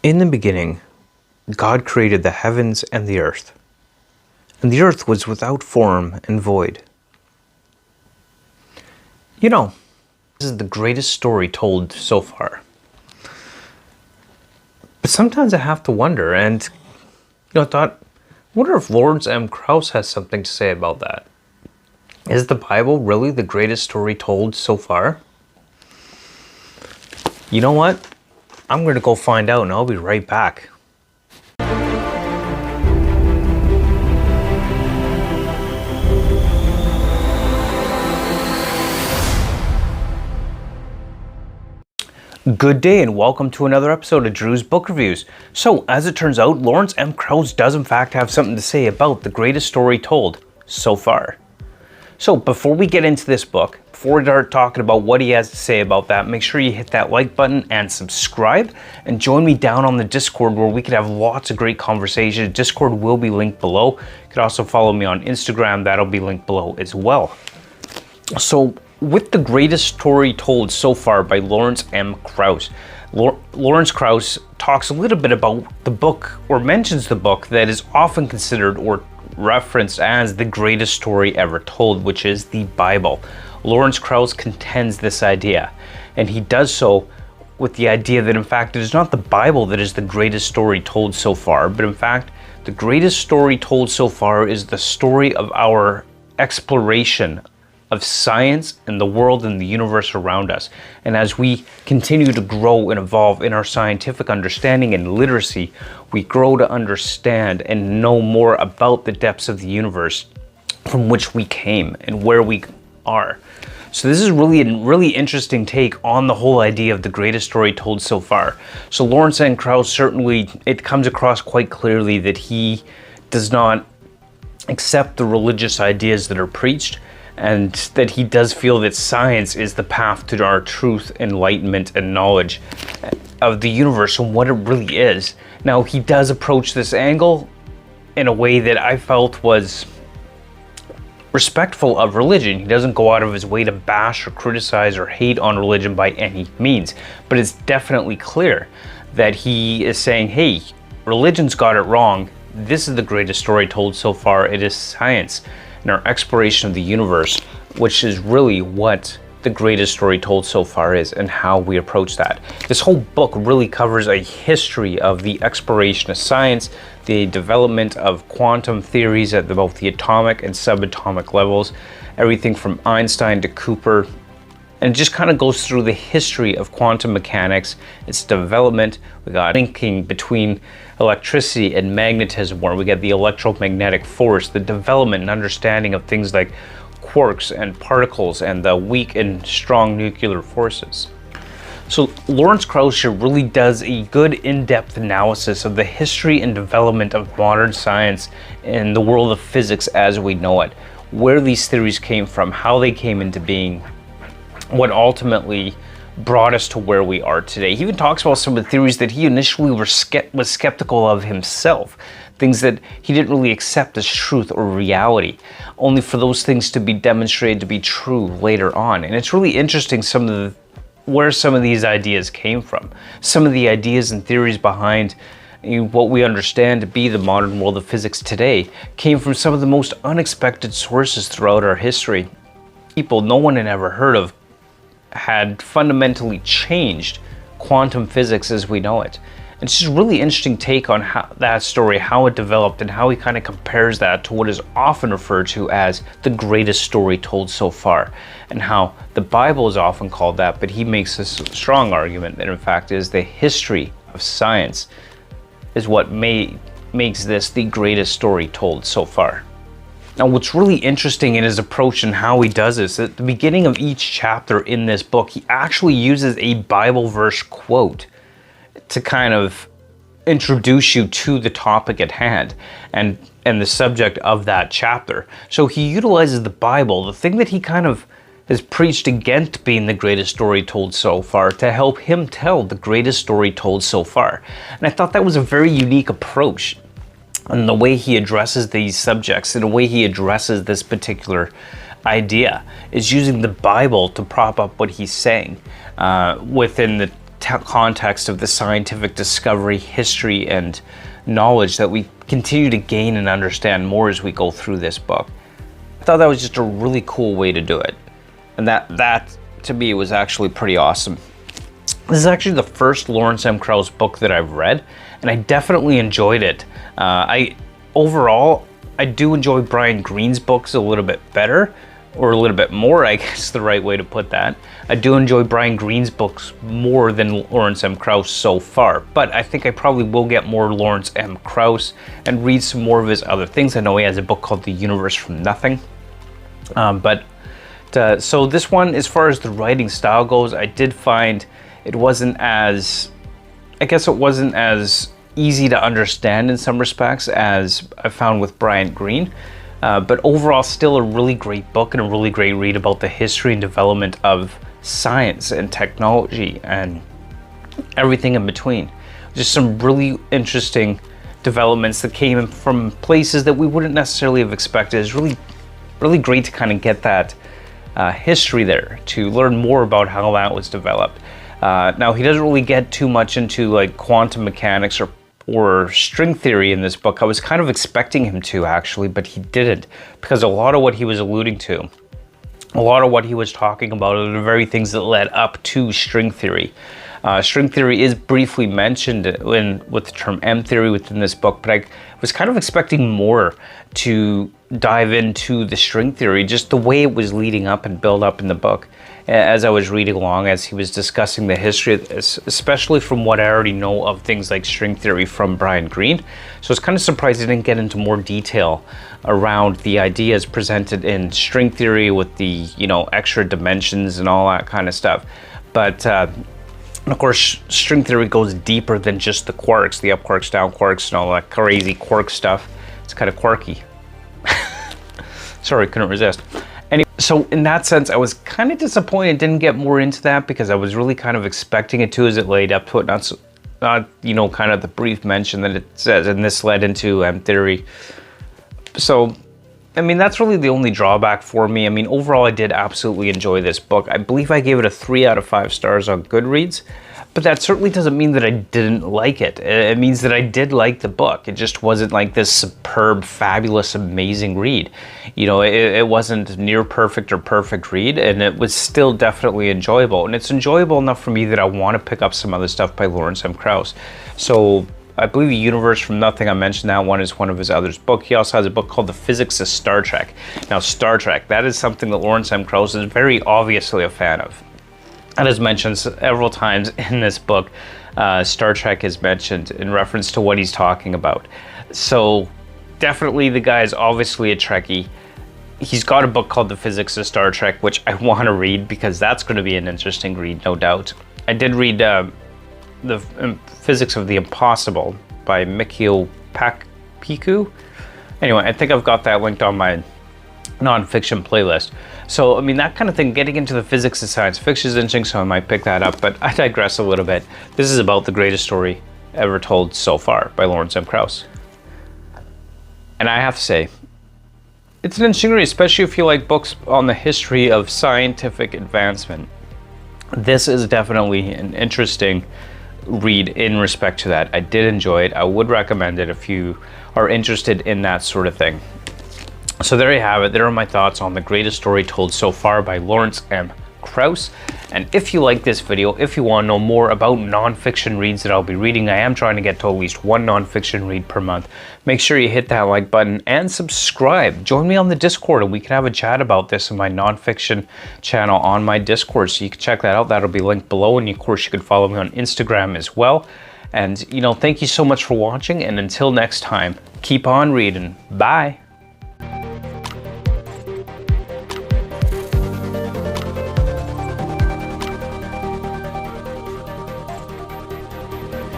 In the beginning, God created the heavens and the earth was without form and void. You know, this is the greatest story told so far. But sometimes I have to wonder, and I wonder if Lawrence M. Kraus has something to say about that. Is the Bible really the greatest story told so far? You know what? I'm going to go find out and I'll be right back. Good day and welcome to another episode of Drew's Book Reviews. So, as it turns out, Lawrence M. Kraus does in fact have something to say about the greatest story told so far. So, before we get into this book, before we start talking about what he has to say about that, make sure you hit that like button and subscribe, and join me down on the Discord where we could have lots of great conversations. Discord will be linked below. You could also follow me on Instagram, that'll be linked below as well. So, with the greatest story told so far by Lawrence M. Kraus. Lawrence Kraus talks a little bit about the book, or mentions the book that is often considered or referenced as the greatest story ever told, which is the Bible. Lawrence Kraus contends this idea, and he does so with the idea that in fact it is not the Bible that is the greatest story told so far, but in fact the greatest story told so far is the story of our exploration of science and the world and the universe around us. And as we continue to grow and evolve in our scientific understanding and literacy, we grow to understand and know more about the depths of the universe from which we came and where we are. So this is really a really interesting take on the whole idea of the greatest story told so far. So Lawrence M. Kraus, certainly it comes across quite clearly that he does not accept the religious ideas that are preached, and that he does feel that science is the path to our truth, enlightenment, and knowledge of the universe and what it really is. Now, he does approach this angle in a way that I felt was respectful of religion. He doesn't go out of his way to bash or criticize or hate on religion by any means, but it's definitely clear that he is saying, hey, religion's got it wrong. This is the greatest story told so far. It is science and our exploration of the universe, which is really what the greatest story told so far is, and how we approach that. This whole book really covers a history of the exploration of science, the development of quantum theories at both the atomic and subatomic levels, everything from Einstein to Cooper, and it just kind of goes through the history of quantum mechanics, its development. We got linking between electricity and magnetism, where we get the electromagnetic force, the development and understanding of things like quarks and particles and the weak and strong nuclear forces. So Lawrence Kraus here really does a good in-depth analysis of the history and development of modern science in the world of physics as we know it, where these theories came from, how they came into being, what ultimately brought us to where we are today. He even talks about some of the theories that he initially was skeptical of himself, things that he didn't really accept as truth or reality, only for those things to be demonstrated to be true later on. And it's really interesting where some of these ideas came from. Some of the ideas and theories behind what we understand to be the modern world of physics today came from some of the most unexpected sources throughout our history. People no one had ever heard of had fundamentally changed quantum physics as we know it. It's just a really interesting take on how that story, how it developed, and how he kind of compares that to what is often referred to as the greatest story told so far, and how the Bible is often called that, but he makes this strong argument that in fact is the history of science is what makes this the greatest story told so far. Now, what's really interesting in his approach and how he does this, at the beginning of each chapter in this book, he actually uses a Bible verse quote to kind of introduce you to the topic at hand and the subject of that chapter. So he utilizes the Bible, the thing that he kind of has preached against being the greatest story told so far, to help him tell the greatest story told so far. And I thought that was a very unique approach, and the way he addresses these subjects, and the way he addresses this particular idea, is using the Bible to prop up what he's saying within the context of the scientific discovery, history, and knowledge that we continue to gain and understand more as we go through this book. I thought that was just a really cool way to do it. And that to me was actually pretty awesome. This is actually the first Lawrence M. Kraus book that I've read, and I definitely enjoyed it. Overall, I do enjoy Brian Greene's books a little bit better, or a little bit more, I guess the right way to put that. I do enjoy Brian Greene's books more than Lawrence M. Kraus so far, but I think I probably will get more Lawrence M. Kraus and read some more of his other things. I know he has a book called The Universe from Nothing. So this one, as far as the writing style goes, I did find it wasn't as, I guess it wasn't as easy to understand in some respects as I found with Brian Greene. But overall, still a really great book and a really great read about the history and development of science and technology and everything in between. Just some really interesting developments that came from places that we wouldn't necessarily have expected. It's really great to kind of get that history there, to learn more about how that was developed. Now, he doesn't really get too much into like quantum mechanics or string theory in this book. I was kind of expecting him to, actually, but he didn't, because a lot of what he was alluding to, a lot of what he was talking about are the very things that led up to string theory. String theory is briefly mentioned with the term M theory within this book, but I was kind of expecting more to dive into the string theory, just the way it was leading up and build up in the book as I was reading along, as he was discussing the history of this, especially from what I already know of things like string theory from Brian Greene. So I was kind of surprised he didn't get into more detail around the ideas presented in string theory with the, extra dimensions and all that kind of stuff. But of course, string theory goes deeper than just the quarks, the up quarks, down quarks, and all that crazy quark stuff. It's kind of quirky. Sorry, couldn't resist. Anyway, so in that sense, I was kind of disappointed didn't get more into that, because I was really kind of expecting it to as it laid up to it, not kind of the brief mention that it says, and this led into M theory. So, I mean, that's really the only drawback for me. I mean, overall, I did absolutely enjoy this book. I believe I gave it a 3 out of 5 stars on Goodreads, but that certainly doesn't mean that I didn't like it. It means that I did like the book. It just wasn't like this superb, fabulous, amazing read. It wasn't near perfect or perfect read, and it was still definitely enjoyable. And it's enjoyable enough for me that I want to pick up some other stuff by Lawrence M. Kraus. So I believe The Universe from Nothing, I mentioned that one, is one of his other books. He also has a book called The Physics of Star Trek. Now, Star Trek, that is something that Lawrence M. Kraus is very obviously a fan of. And as mentioned several times in this book, Star Trek is mentioned in reference to what he's talking about. So definitely the guy is obviously a Trekkie. He's got a book called The Physics of Star Trek, which I want to read, because that's going to be an interesting read, no doubt. I did read The Physics of the Impossible by Mikio Piku. Anyway, I think I've got that linked on my nonfiction playlist. So, I mean, that kind of thing, getting into the physics of science fiction is interesting, so I might pick that up, but I digress a little bit. This is about the greatest story ever told so far by Lawrence M. Kraus. And I have to say, it's an interesting read, especially if you like books on the history of scientific advancement. This is definitely an interesting read in respect to that. I did enjoy it. I would recommend it if you are interested in that sort of thing. So there you have it. There are my thoughts on the greatest story told so far by Lawrence M. Kraus. And if you like this video, if you want to know more about nonfiction reads that I'll be reading, I am trying to get to at least one nonfiction read per month. Make sure you hit that like button and subscribe. Join me on the Discord and we can have a chat about this in my nonfiction channel on my Discord. So you can check that out. That'll be linked below. And of course, you can follow me on Instagram as well. And, thank you so much for watching. And until next time, keep on reading. Bye.